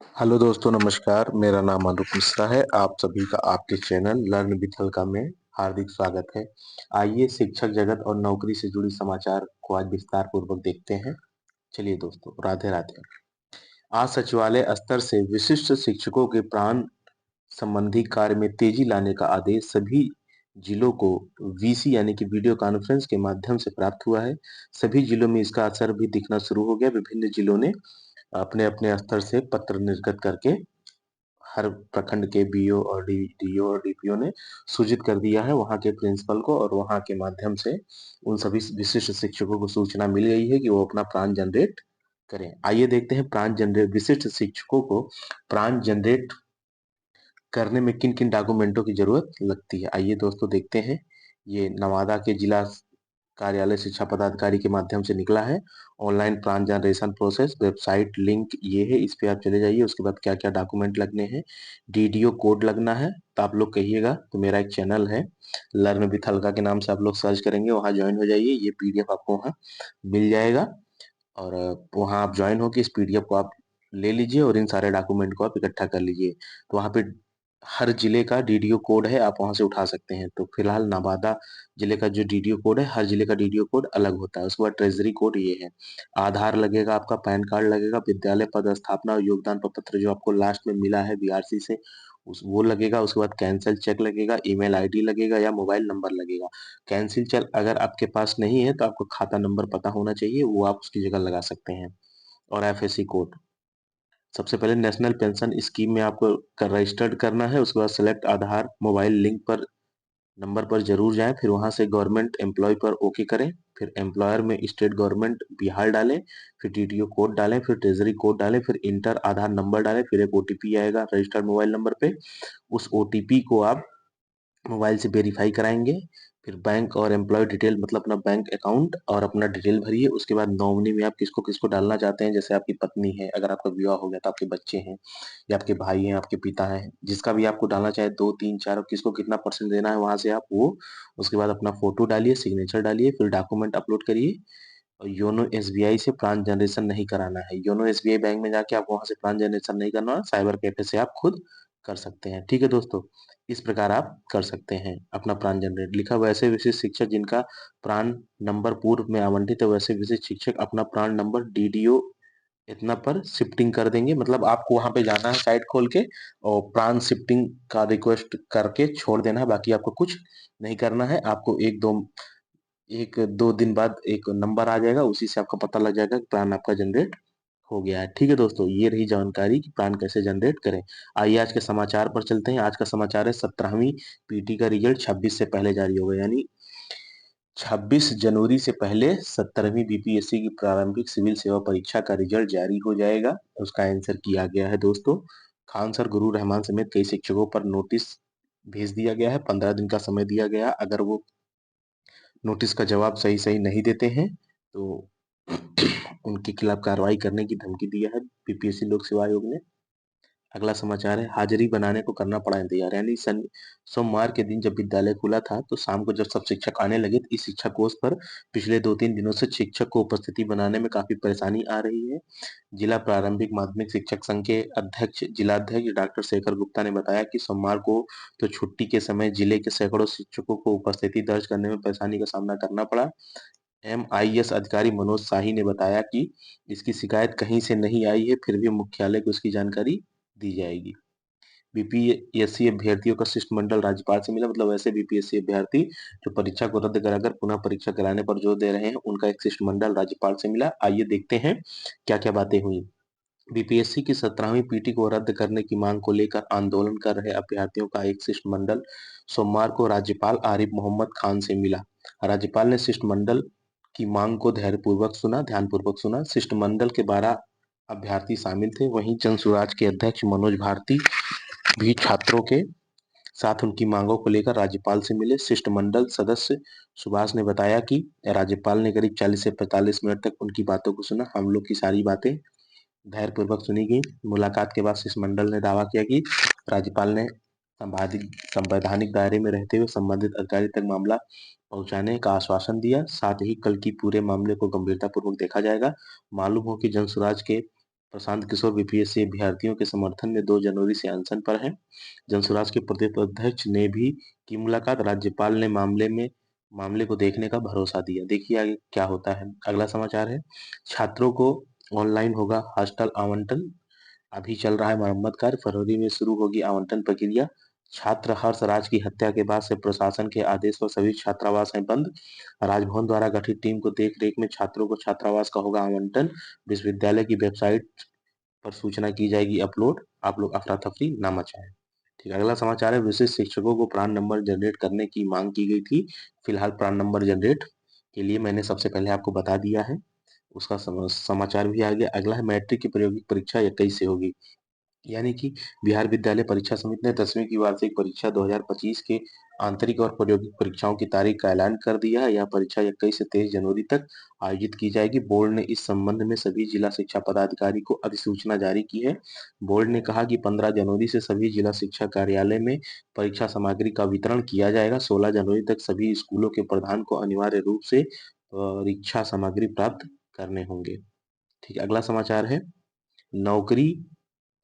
Hello दोस्तों, नमस्कार। मेरा नाम अनुप मिश्रा है। आप सभी का आपके चैनल लर्न विद हल्का में हार्दिक स्वागत है। आइए शिक्षक जगत और नौकरी से जुड़ी समाचार को आज विस्तार पूर्वक देखते हैं। चलिए दोस्तों, राधे राधे। आज सचिवालय स्तर से विशिष्ट शिक्षकों के प्राण संबंधी कार्य में तेजी लाने का आदेश सभी जिलों को वीसी यानी कि वीडियो कॉन्फ्रेंस के माध्यम से प्राप्त हुआ है। सभी जिलों में इसका असर भी दिखना शुरू हो गया। विभिन्न जिलों ने अपने अपने स्तर से पत्र निर्गत करके हर प्रखंड के बीओ और डीओ और डीपीओ ने सूचित कर दिया है वहां के प्रिंसिपल को, और वहां के माध्यम से उन सभी विशिष्ट शिक्षकों को सूचना मिल गई है कि वो अपना प्राण जनरेट करें। आइए देखते हैं प्राण जनरेट विशिष्ट शिक्षकों को प्राण जनरेट करने में किन किन डॉक्यूमेंटों की जरूरत लगती है। आइए दोस्तों देखते हैं। ये नवादा के जिला कार्यालय शिक्षा पदाधिकारी के माध्यम से निकला है। ऑनलाइन प्राण जनरेशन प्रोसेस वेबसाइट लिंक ये है, इस पे आप चले जाइए। उसके बाद क्या क्या डॉक्यूमेंट लगने हैं, डीडीओ कोड लगना है। तो आप लोग कहिएगा, तो मेरा एक चैनल है लर्न विथ हल्का के नाम से आप लोग सर्च करेंगे, वहाँ ज्वाइन हो जाइए। ये पीडीएफ आपको वहाँ मिल जाएगा, और वहाँ आप ज्वाइन होकर इस पीडीएफ को आप ले लीजिए और इन सारे डॉक्यूमेंट को आप इकट्ठा कर लीजिए। तो वहाँ पे हर जिले का डीडीओ कोड है, आप वहाँ से उठा सकते हैं। तो फिलहाल नवादा जिले का जो डीडीओ कोड है, हर जिले का डीडीओ कोड अलग होता है। उसके बाद ट्रेजरी कोड ये है। आधार लगेगा, आपका पैन कार्ड लगेगा, विद्यालय पद स्थापना और योगदान पत्र जो आपको लास्ट में मिला है बीआरसी से उस वो लगेगा। उसके बाद कैंसिल चेक लगेगा, ईमेल आईडी लगेगा या मोबाइल नंबर लगेगा। कैंसिल चेक अगर आपके पास नहीं है तो आपको खाता नंबर पता होना चाहिए, वो आप उसकी जगह लगा सकते हैं। और एफएससी कोड। सबसे पहले नेशनल पेंशन स्कीम में आपको रजिस्टर्ड करना है। उसके बाद सेलेक्ट आधार मोबाइल लिंक पर नंबर पर जरूर जाएं, फिर वहां से गवर्नमेंट एम्प्लॉय पर ओके करें। फिर एम्प्लॉयर में स्टेट गवर्नमेंट बिहार डालें, फिर डीडीओ कोड डालें, फिर ट्रेजरी कोड डालें, फिर इंटर आधार नंबर डालें, फिर एक ओटीपी आएगा रजिस्टर्ड मोबाइल नंबर पे। उस ओटीपी को आप मोबाइल से वेरीफाई कराएंगे। फिर बैंक और एम्प्लॉय डिटेल मतलब अपना बैंक अकाउंट और अपना डिटेल भरिए। उसके बाद नॉमिनी में आप किसको किसको डालना चाहते हैं, जैसे आपकी पत्नी है, अगर आपका विवाह हो गया तो आपके बच्चे हैं, या आपके भाई हैं, आपके पिता हैं, जिसका भी आपको डालना चाहे, 2 3 4, किसको कितना परसेंट देना है वहां से आप वो। उसके बाद अपना फोटो डालिए, सिग्नेचर डालिए, फिर डॉक्यूमेंट अपलोड करिए। और योनो एसबीआई से प्राण जनरेशन नहीं कराना है। योनो एसबीआई बैंक में जाके आप वहां से प्राण जनरेशन नहीं करना, साइबर कैफे से आप खुद कर सकते हैं। ठीक है दोस्तों, इस प्रकार आप कर सकते हैं अपना प्राण जनरेट। लिखा वैसे विशिष्ट शिक्षक जिनका प्राण नंबर पूर्व में आवंटित है, वैसे विशिष्ट शिक्षक अपना प्राण नंबर डीडीओ इतना पर शिफ्टिंग कर देंगे। मतलब आपको वहां पे जाना है साइट खोल के और प्राण शिफ्टिंग का रिक्वेस्ट करके छोड़ देना है। बाकी आपको कुछ नहीं करना है। आपको 1 2 दिन बाद एक नंबर आ जाएगा, उसी से आपका पता लग जाएगा कि प्लान आपका जनरेट हो गया है। ठीक है दोस्तों, ये रही जानकारी कि प्लान कैसे जनरेट करें। आइए आज के समाचार पर चलते हैं। आज का समाचार है 17वीं पीटी का रिजल्ट 26 से पहले जारी होगा, यानी 26 जनवरी से पहले 17वीं बीपीएससी की प्रारंभिक सिविल सेवा परीक्षा का रिजल्ट जारी हो जाएगा। उसका आंसर किया गया है दोस्तों। खान सर, गुरु रहमान समेत कई शिक्षकों पर नोटिस भेज दिया गया है। 15 दिन का समय दिया गया। अगर वो नोटिस का जवाब सही सही नहीं देते हैं तो उनके खिलाफ कार्रवाई करने की धमकी दिया है बीपीएससी लोक सेवा आयोग ने। अगला समाचार है हाजिरी बनाने को करना पड़ा इंतजार, यानी सोमवार के दिन जब विद्यालय खुला था तो शाम को जब सब शिक्षक आने लगे तो इस शिक्षा कोष पर पिछले 2 3 दिनों से शिक्षक को उपस्थिति बनाने में काफी परेशानी आ रही है। जिला प्रारंभिक माध्यमिक शिक्षक संघ के अध्यक्ष जिलाध्यक्ष डॉक्टर शेखर गुप्ता ने बताया कि सोमवार को तो छुट्टी के समय जिले के सैकड़ों शिक्षकों को उपस्थिति दर्ज करने में परेशानी का सामना करना पड़ा। एमआईएस अधिकारी मनोज शाही ने बताया कि इसकी शिकायत कहीं से नहीं आई है, फिर भी मुख्यालय को इसकी जानकारी दी जाएगी। बीपीएससी अभ्यर्थियों का शिष्टमंडल राज्यपाल से मिला। मतलब ऐसे बीपीएससी अभ्यर्थी जो परीक्षा को रद्द कराकर पुनः परीक्षा कराने पर जोर दे रहे हैं, उनका एक शिष्टमंडल राज्यपाल से मिला। आइए देखते हैं क्या क्या बातें हुई। बीपीएससी की 17वीं पीटी को रद्द करने की मांग को लेकर आंदोलन कर रहे अभ्यर्थियों का एक शिष्टमंडल सोमवार को राज्यपाल आरिफ मोहम्मद खान से मिला। राज्यपाल ने शिष्टमंडल की मांग को ध्यानपूर्वक सुना। शिष्टमंडल के 12 अभ्यर्थी शामिल थे। वहीं जन सुराज के अध्यक्ष मनोज भारती भी छात्रों के साथ उनकी मांगों को लेकर राज्यपाल से मिले। शिष्टमंडल सदस्य सुभाष ने बताया कि राज्यपाल ने करीब 40 से 45 मिनट तक उनकी बातों को सुना। हम लोग की सारी बातें धैर्यपूर्वक सुनी गई। मुलाकात के बाद शिष्टमंडल ने दावा किया कि राज्यपाल ने संवैधानिक दायरे में रहते हुए संबंधित अधिकारी तक मामला पहुंचाने का आश्वासन दिया। साथ ही कल की पूरे मामले को गंभीरता पूर्वक देखा जाएगा। मालूम हो कि जनसुराज के प्रशांत किशोर बीपीएससी अभ्यर्थियों के समर्थन में 2 जनवरी से अनशन पर हैं। जनसुराज के प्रदेश अध्यक्ष ने भी की मुलाकात। राज्यपाल ने मामले को देखने का भरोसा दिया। देखिए आगे क्या होता है। अगला समाचार है, छात्रों को ऑनलाइन होगा हॉस्टल आवंटन। अभी चल रहा है मरम्मत कार्य, फरवरी में शुरू होगी आवंटन प्रक्रिया। छात्र हर्ष राज की हत्या के बाद से प्रशासन के आदेश पर सभी छात्रावास हैं बंद। राजभवन द्वारा गठित टीम को देख रेख में छात्रों को छात्रावास का होगा आवंटन। विश्वविद्यालय की वेबसाइट पर सूचना की जाएगी अपलोड। आप लोग अफरा तफरी ना मचाएं। ठीक है, अगला समाचार है, विशिष्ट शिक्षकों को प्राण नंबर जनरेट करने की मांग की गई थी। फिलहाल प्राण नंबर जनरेट के लिए मैंने सबसे पहले आपको बता दिया है, उसका समाचार भी आ गया। अगला है, मैट्रिक की प्रायोगिक परीक्षा 21 से होगी। यानी कि बिहार विद्यालय परीक्षा समिति ने 10वीं की वार्षिक परीक्षा 2025 के आंतरिक और प्रायोगिक परीक्षाओं की तारीख का ऐलान कर दिया है। यह परीक्षा 21 से 23 जनवरी तक आयोजित की जाएगी। बोर्ड ने इस संबंध में सभी जिला शिक्षा पदाधिकारी को अधिसूचना जारी की है। बोर्ड ने कहा कि 15 जनवरी से सभी जिला शिक्षा कार्यालय में परीक्षा सामग्री का वितरण किया जाएगा। 16 जनवरी तक सभी स्कूलों के प्रधान को अनिवार्य रूप से परीक्षा सामग्री प्राप्त करने होंगे। ठीक है, अगला समाचार है, नौकरी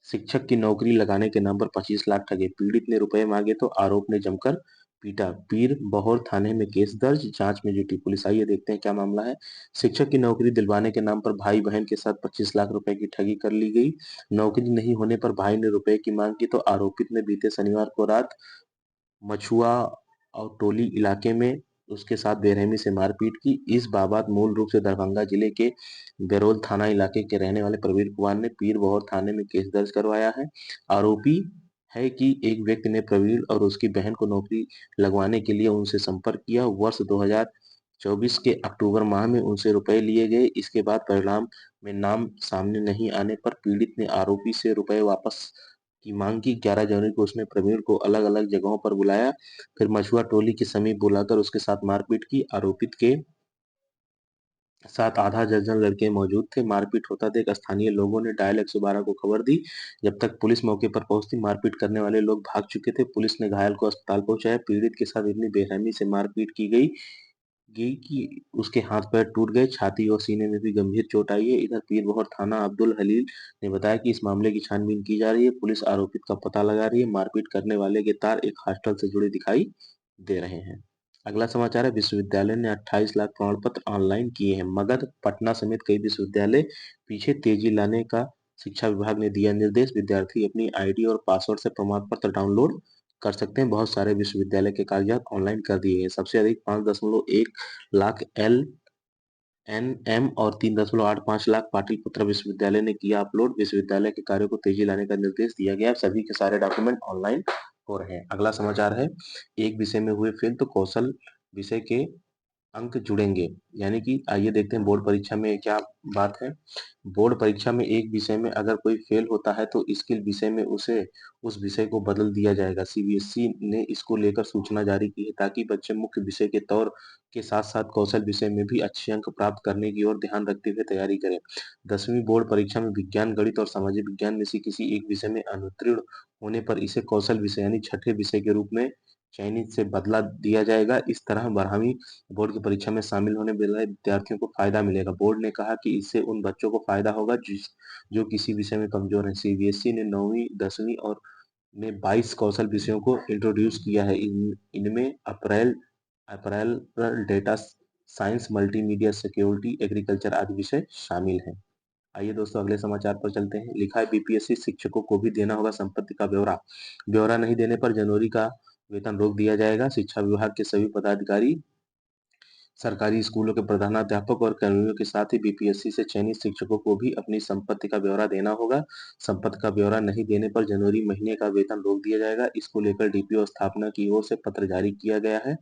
शिक्षक की नौकरी लगाने के नाम पर 25 लाख ठगे। पीड़ित ने रुपए मांगे तो आरोप ने जमकर पीटा। पीर बहोर थाने में केस दर्ज, जांच में जुटी पुलिस। आइए देखते हैं क्या मामला है। शिक्षक की नौकरी दिलवाने के नाम पर भाई बहन के साथ 25 लाख रुपए की ठगी कर ली गई। नौकरी नहीं होने पर भाई ने रुपए की मांग की तो आरोपित ने बीते शनिवार को रात मछुआ और टोली इलाके में उसके साथ बेरहमी से मारपीट की। इस बाबत मूल रूप से दरभंगा जिले के बेरोल थाना इलाके के रहने वाले प्रवीण कुमार ने पीर बहोर थाने में केस दर्ज करवाया है। आरोपी है कि एक व्यक्ति ने प्रवीण और उसकी बहन को नौकरी लगवाने के लिए उनसे संपर्क किया। वर्ष 2024 के अक्टूबर माह में उनसे रुपए लिए गए। इसके बाद परिणाम में नाम सामने नहीं आने पर पीड़ित ने आरोपी से रुपए वापस की मांग की। 11 जनवरी को उसने प्रवीण को अलग अलग जगहों पर बुलाया, फिर मछुआ टोली के समीप बुलाकर उसके साथ मारपीट की। आरोपित के साथ आधा दर्जन लड़के मौजूद थे। मारपीट होता देख स्थानीय लोगों ने डायल 112 को खबर दी। जब तक पुलिस मौके पर पहुंचती, मारपीट करने वाले लोग भाग चुके थे। पुलिस ने घायल को अस्पताल पहुंचाया। पीड़ित के साथ इतनी बेरहमी से मारपीट की गई कि उसके हाथ पैर टूट गए, छाती और सीने में भी गंभीर चोट आई है। इधर पीरबहोर थाना अब्दुल हलील ने बताया कि इस मामले की छानबीन की जा रही है। पुलिस आरोपित का पता लगा रही है। मारपीट करने वाले के तार एक हॉस्टल से जुड़े दिखाई दे रहे हैं। अगला समाचार है, विश्वविद्यालय ने 28 लाख प्रमाण पत्र ऑनलाइन किए हैं। मगध, पटना समेत कई विश्वविद्यालय पीछे, तेजी लाने का शिक्षा विभाग ने दिया निर्देश। विद्यार्थी अपनी आईडी और पासवर्ड से प्रमाण पत्र डाउनलोड कर सकते हैं। बहुत सारे विश्वविद्यालय के कागजात ऑनलाइन कर दिए हैं। सबसे अधिक 5.1 लाख LNM और 3.85 लाख पाटलिपुत्र विश्वविद्यालय ने किया अपलोड। विश्वविद्यालय के कार्यों को तेजी लाने का निर्देश दिया गया। सभी के सारे डॉक्यूमेंट ऑनलाइन हो रहे हैं। अगला समाचार है, एक विषय में हुए फेल तो कौशल विषय के अंक जुड़ेंगे। यानी कि आइए देखते हैं बोर्ड परीक्षा में क्या बात है। बोर्ड परीक्षा में एक विषय में अगर कोई फेल होता है तो स्किल विषय में उसे उस विषय को बदल दिया जाएगा। सीबीएसई ने इसको लेकर सूचना जारी की है ताकि बच्चे मुख्य विषय के तौर के साथ साथ कौशल विषय में भी अच्छे अंक प्राप्त करने की ओर ध्यान रखते हुए तैयारी करें। 10वीं बोर्ड परीक्षा में विज्ञान, गणित और सामाजिक विज्ञान में से किसी एक विषय में अनुत्तीर्ण होने पर इसे कौशल विषय यानी छठे विषय के रूप में चयनित से बदला दिया जाएगा। इस तरह 12वीं बोर्ड की परीक्षा में शामिल होने वाले विद्यार्थियों को फायदा मिलेगा। बोर्ड ने कहा कि इससे उन बच्चों को फायदा होगा जो किसी विषय में कमजोर हैं। सीबीएसई ने 9वीं, 10वीं और में 22 कौशल विषयों को इंट्रोड्यूस किया है। इनमें अप्रैल अप्रैल data science, multimedia, security, agriculture आदि विषय शामिल हैं। आइए दोस्तों अगले समाचार पर चलते हैं। लिखा है, बीपीएससी शिक्षकों को भी देना होगा संपत्ति का ब्यौरा। ब्यौरा नहीं देने पर जनवरी का वेतन रोक दिया जाएगा। शिक्षा विभाग के सभी पदाधिकारी, सरकारी स्कूलों के प्रधानाध्यापक और कर्मियों के साथ ही बीपीएससी से चयनित शिक्षकों को भी अपनी संपत्ति का ब्यौरा देना होगा। संपत्ति का ब्यौरा नहीं देने पर जनवरी महीने का वेतन रोक दिया जाएगा। इसको लेकर डीपीओ स्थापना की ओर से पत्र जारी किया गया है।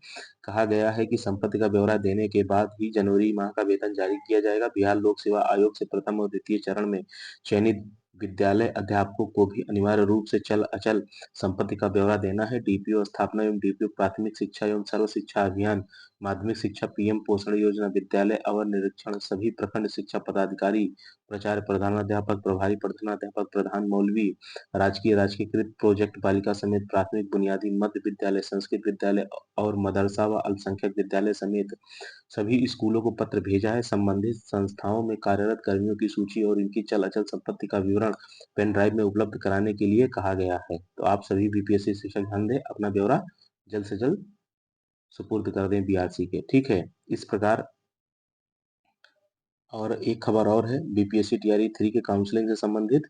कहा गया है कि संपत्ति का ब्यौरा देने के बाद ही जनवरी माह का वेतन जारी किया जाएगा। बिहार लोक सेवा आयोग से प्रथम और द्वितीय चरण में चयनित विद्यालय अध्यापकों को भी अनिवार्य रूप से चल अचल संपत्ति का ब्यौरा देना है। डीपीओ स्थापना एवं डीपीओ प्राथमिक शिक्षा एवं सर्व शिक्षा अभियान, माध्यमिक शिक्षा, पीएम पोषण योजना, विद्यालय अवर निरीक्षण, सभी प्रखंड शिक्षा पदाधिकारी, प्राचार्य, प्रधानाध्यापक, प्रभारी प्रधानाध्यापक, प्रधान मौलवी, राजकीय राजकीयकृत प्रोजेक्ट बालिका समेत प्राथमिक बुनियादी मध्य विद्यालय, संस्कृत विद्यालय और मदरसा व अल्पसंख्यक विद्यालय समेत सभी स्कूलों को पत्र भेजा है। संबंधित संस्थाओं में कार्यरत कर्मियों की सूची और इनकी चल अचल संपत्ति का विवरण पेन ड्राइव में उपलब्ध कराने के लिए कहा गया है। तो आप सभी बीपीएससी शिक्षक ध्यान दें, अपना ब्यौरा जल्द से जल्द सुपुर्द कर दें बीआरसी के। ठीक है, इस प्रकार और एक खबर और है बीपीएससी टीआरई 3 के काउंसलिंग से संबंधित।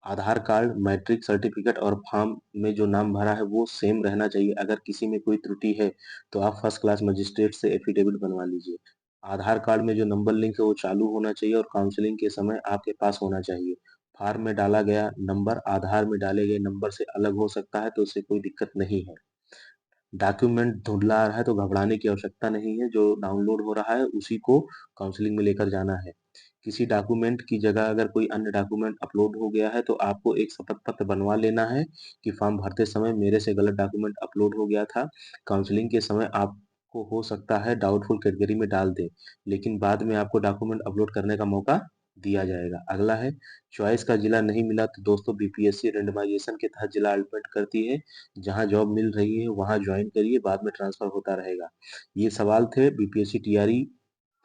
आधार कार्ड, मैट्रिक सर्टिफिकेट और फॉर्म में जो नाम भरा है वो सेम रहना चाहिए। अगर किसी में कोई त्रुटि है तो आप फर्स्ट क्लास मजिस्ट्रेट से एफिडेविट बनवा लीजिए। आधार कार्ड में जो नंबर लिंक है वो चालू होना चाहिए और काउंसलिंग के समय आपके पास होना चाहिए। फॉर्म में डाला गया नंबर आधार में डाले गए नंबर से अलग हो सकता है तो उससे कोई दिक्कत नहीं है। डॉक्यूमेंट धुंधला आ रहा है तो घबराने की आवश्यकता नहीं है, जो डाउनलोड हो रहा है उसी को काउंसलिंग में लेकर जाना है। किसी डॉक्यूमेंट की जगह अगर कोई अन्य डॉक्यूमेंट अपलोड हो गया है तो आपको एक शपथ पत्र बनवा लेना है कि फॉर्म भरते समय मेरे से गलत डॉक्यूमेंट अपलोड हो गया था। काउंसलिंग के समय आपको हो सकता है डाउटफुल कैटेगरी में डाल दे, लेकिन बाद में आपको डॉक्यूमेंट अपलोड करने का मौका दिया जाएगा। अगला है चॉइस का जिला नहीं मिला तो दोस्तों बीपीएससी रेंडमाइजेशन के तहत जिला अलॉटमेंट करती है। जहां जॉब मिल रही है वहां ज्वाइन करिए, बाद में ट्रांसफर होता रहेगा। ये सवाल थे बीपीएससी टीआरई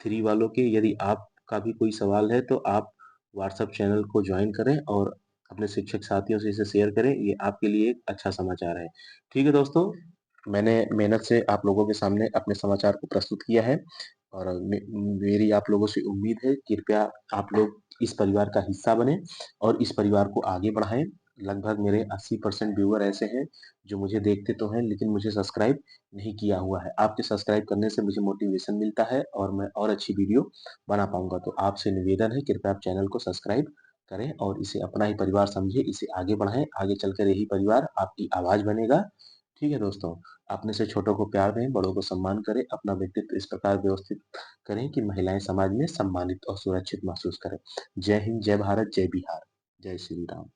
3 वालों के। यदि आपका भी कोई सवाल है तो आप व्हाट्सएप चैनल को ज्वाइन करें और अपने शिक्षक साथियों से इसे शेयर करें। ये आपके लिए एक अच्छा समाचार है। ठीक है दोस्तों, मैंने मेहनत से आप लोगों के सामने अपने समाचार को प्रस्तुत किया है और मेरी आप लोगों से उम्मीद है कृपया आप लोग इस परिवार का हिस्सा बने और इस परिवार को आगे बढ़ाएं। लगभग मेरे 80% व्यूअर ऐसे हैं जो मुझे देखते तो हैं लेकिन मुझे सब्सक्राइब नहीं किया हुआ है। आपके सब्सक्राइब करने से मुझे मोटिवेशन मिलता है और मैं और अच्छी वीडियो बना पाऊंगा। तो आपसे निवेदन है कृपया आप चैनल को सब्सक्राइब करें और इसे अपना ही परिवार समझे, इसे आगे बढ़ाएं। आगे चलकर यही परिवार आपकी आवाज बनेगा। ठीक है दोस्तों, अपने से छोटों को प्यार दें, बड़ों को सम्मान करें, अपना व्यक्तित्व इस प्रकार व्यवस्थित करें कि महिलाएं समाज में सम्मानित और सुरक्षित महसूस करें। जय हिंद, जय भारत, जय बिहार, जय श्री राम।